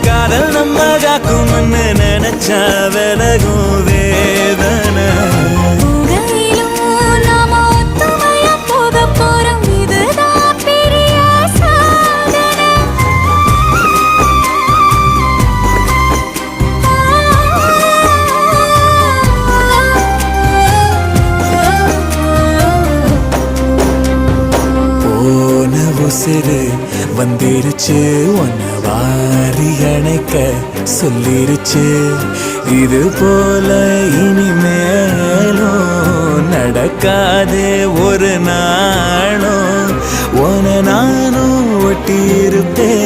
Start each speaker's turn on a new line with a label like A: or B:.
A: காதல் நம்ம காக்கும்னு நினைச்சா விலகும் வேதனை. உசிறு வந்திருச்சு உன்னை வாரி அணைக்க சொல்லிருச்சு. இது போல இனிமேலும் நடக்காதே ஒரு நாளும். உன நானும் ஒட்டி இருப்பேன்.